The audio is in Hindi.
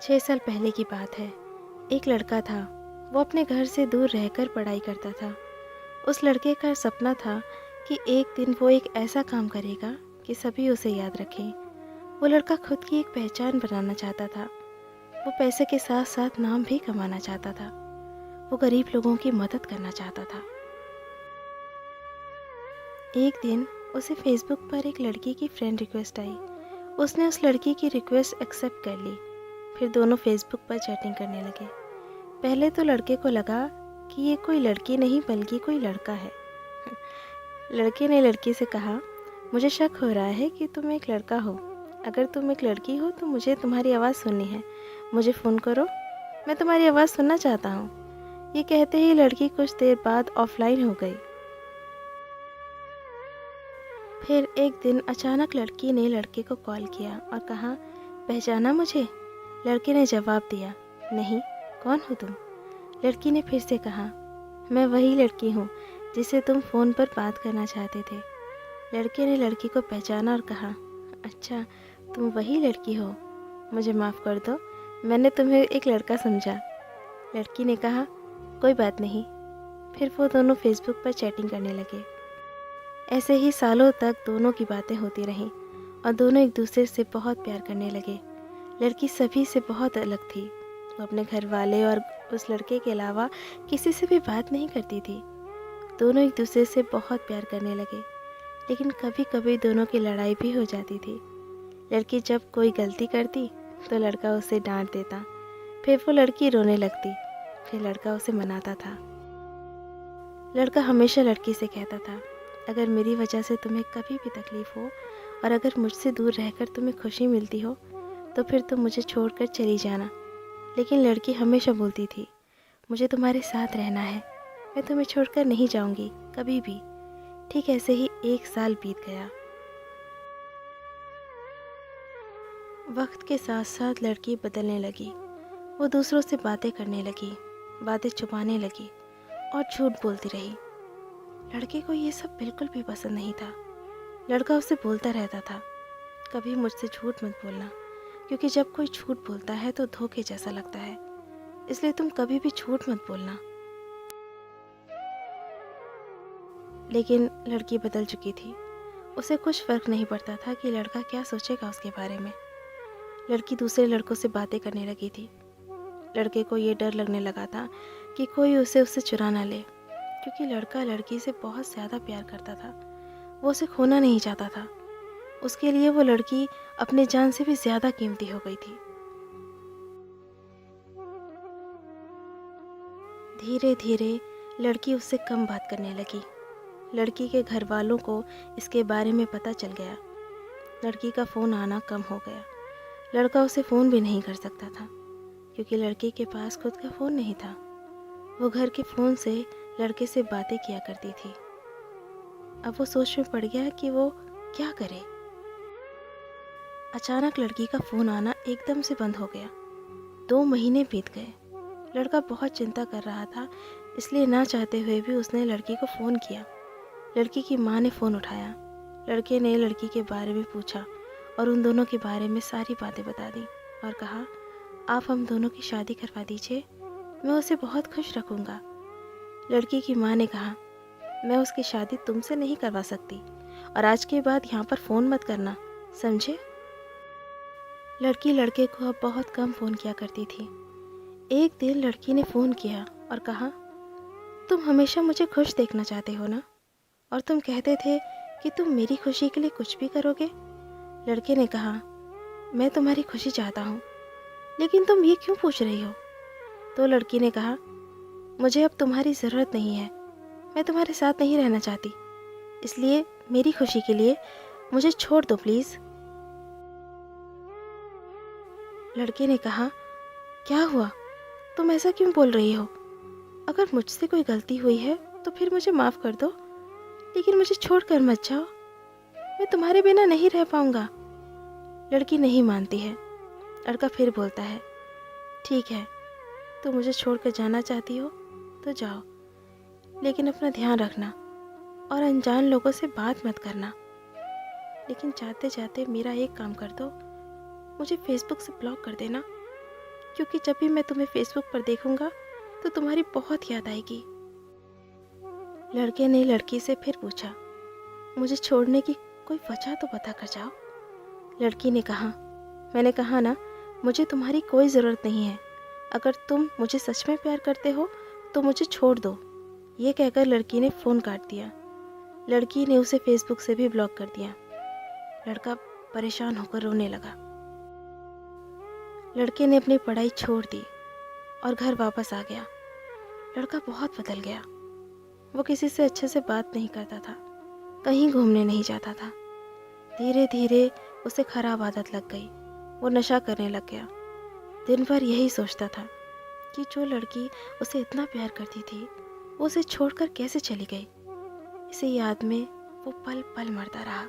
6 साल पहले की बात है। एक लड़का था। वो अपने घर से दूर रहकर पढ़ाई करता था। उस लड़के का सपना था कि एक दिन वो एक ऐसा काम करेगा कि सभी उसे याद रखें। वो लड़का खुद की एक पहचान बनाना चाहता था। वो पैसे के साथ साथ नाम भी कमाना चाहता था। वो गरीब लोगों की मदद करना चाहता था। एक दिन उसे फेसबुक पर एक लड़की की फ्रेंड रिक्वेस्ट आई। उसने उस लड़की की रिक्वेस्ट एक्सेप्ट कर ली। फिर दोनों फेसबुक पर चैटिंग करने लगे। पहले तो लड़के को लगा कि ये कोई लड़की नहीं बल्कि कोई लड़का है। लड़के ने लड़की से कहा, मुझे शक हो रहा है कि तुम एक लड़का हो। अगर तुम एक लड़की हो तो मुझे तुम्हारी आवाज़ सुननी है। मुझे फ़ोन करो, मैं तुम्हारी आवाज़ सुनना चाहता हूँ। ये कहते ही लड़की कुछ देर बाद ऑफलाइन हो गई। फिर एक दिन अचानक लड़की ने लड़के को कॉल किया और कहा, पहचाना मुझे? लड़के ने जवाब दिया, नहीं, कौन हो तुम? लड़की ने फिर से कहा, मैं वही लड़की हूँ जिसे तुम फ़ोन पर बात करना चाहते थे। लड़के ने लड़की को पहचाना और कहा, अच्छा, तुम वही लड़की हो। मुझे माफ़ कर दो, मैंने तुम्हें एक लड़का समझा। लड़की ने कहा, कोई बात नहीं। फिर वो दोनों फेसबुक पर चैटिंग करने लगे। ऐसे ही सालों तक दोनों की बातें होती रहीं और दोनों एक दूसरे से बहुत प्यार करने लगे। लड़की सभी से बहुत अलग थी। वो अपने घर वाले और उस लड़के के अलावा किसी से भी बात नहीं करती थी। दोनों एक दूसरे से बहुत प्यार करने लगे, लेकिन कभी कभी दोनों की लड़ाई भी हो जाती थी। लड़की जब कोई गलती करती तो लड़का उसे डांट देता। फिर वो लड़की रोने लगती। फिर लड़का उसे मनाता था। लड़का हमेशा लड़की से कहता था, अगर मेरी वजह से तुम्हें कभी भी तकलीफ़ हो और अगर मुझसे दूर रहकर तुम्हें खुशी मिलती हो तो फिर तुम मुझे छोड़कर चली जाना। लेकिन लड़की हमेशा बोलती थी, मुझे तुम्हारे साथ रहना है, मैं तुम्हें छोड़कर नहीं जाऊंगी कभी भी। ठीक ऐसे ही 1 साल बीत गया। वक्त के साथ साथ लड़की बदलने लगी। वो दूसरों से बातें करने लगी, बातें छुपाने लगी और झूठ बोलती रही। लड़के को ये सब बिल्कुल भी पसंद नहीं था। लड़का उससे बोलता रहता था, कभी मुझसे झूठ मत बोलना, क्योंकि जब कोई झूठ बोलता है तो धोखे जैसा लगता है, इसलिए तुम कभी भी झूठ मत बोलना। लेकिन लड़की बदल चुकी थी। उसे कुछ फर्क नहीं पड़ता था कि लड़का क्या सोचेगा उसके बारे में। लड़की दूसरे लड़कों से बातें करने लगी थी। लड़के को ये डर लगने लगा था कि कोई उसे उससे चुरा ना ले, क्योंकि लड़का लड़की से बहुत ज़्यादा प्यार करता था। वो उसे खोना नहीं चाहता था। उसके लिए वो लड़की अपने जान से भी ज़्यादा कीमती हो गई थी। धीरे धीरे लड़की उससे कम बात करने लगी। लड़की के घर वालों को इसके बारे में पता चल गया। लड़की का फ़ोन आना कम हो गया। लड़का उसे फ़ोन भी नहीं कर सकता था, क्योंकि लड़की के पास खुद का फ़ोन नहीं था। वो घर के फ़ोन से लड़के से बातें किया करती थी। अब वो सोच में पड़ गया कि वो क्या करे। अचानक लड़की का फ़ोन आना एकदम से बंद हो गया। 2 महीने बीत गए। लड़का बहुत चिंता कर रहा था, इसलिए ना चाहते हुए भी उसने लड़की को फ़ोन किया। लड़की की माँ ने फ़ोन उठाया। लड़के ने लड़की के बारे में पूछा और उन दोनों के बारे में सारी बातें बता दी और कहा, आप हम दोनों की शादी करवा दीजिए, मैं उसे बहुत खुश रखूँगा। लड़की की माँ ने कहा, मैं उसकी शादी तुमसे नहीं करवा सकती और आज के बाद यहाँ पर फ़ोन मत करना, समझे? लड़की लड़के को अब बहुत कम फ़ोन किया करती थी। एक दिन लड़की ने फ़ोन किया और कहा, तुम हमेशा मुझे खुश देखना चाहते हो ना, और तुम कहते थे कि तुम मेरी खुशी के लिए कुछ भी करोगे। लड़के ने कहा, मैं तुम्हारी खुशी चाहता हूँ, लेकिन तुम ये क्यों पूछ रही हो? तो लड़की ने कहा, मुझे अब तुम्हारी ज़रूरत नहीं है, मैं तुम्हारे साथ नहीं रहना चाहती, इसलिए मेरी खुशी के लिए मुझे छोड़ दो प्लीज़। लड़के ने कहा, क्या हुआ? तुम ऐसा क्यों बोल रही हो? अगर मुझसे कोई गलती हुई है तो फिर मुझे माफ़ कर दो, लेकिन मुझे छोड़कर मत जाओ, मैं तुम्हारे बिना नहीं रह पाऊंगा। लड़की नहीं मानती है। लड़का फिर बोलता है, ठीक है, तुम मुझे छोड़कर जाना चाहती हो तो जाओ, लेकिन अपना ध्यान रखना और अनजान लोगों से बात मत करना। लेकिन जाते जाते मेरा एक काम कर दो, मुझे फेसबुक से ब्लॉक कर देना, क्योंकि जब भी मैं तुम्हें फेसबुक पर देखूंगा तो तुम्हारी बहुत याद आएगी। लड़के ने लड़की से फिर पूछा, मुझे छोड़ने की कोई वजह तो बता कर जाओ। लड़की ने कहा, मैंने कहा ना, मुझे तुम्हारी कोई ज़रूरत नहीं है। अगर तुम मुझे सच में प्यार करते हो तो मुझे छोड़ दो। ये कहकर लड़की ने फ़ोन काट दिया। लड़की ने उसे फेसबुक से भी ब्लॉक कर दिया। लड़का परेशान होकर रोने लगा। लड़के ने अपनी पढ़ाई छोड़ दी और घर वापस आ गया। लड़का बहुत बदल गया। वो किसी से अच्छे से बात नहीं करता था, कहीं घूमने नहीं जाता था। धीरे धीरे उसे खराब आदत लग गई। वो नशा करने लग गया। दिन भर यही सोचता था कि जो लड़की उसे इतना प्यार करती थी वो उसे छोड़कर कैसे चली गई। इसी याद में वो पल पल मरता रहा।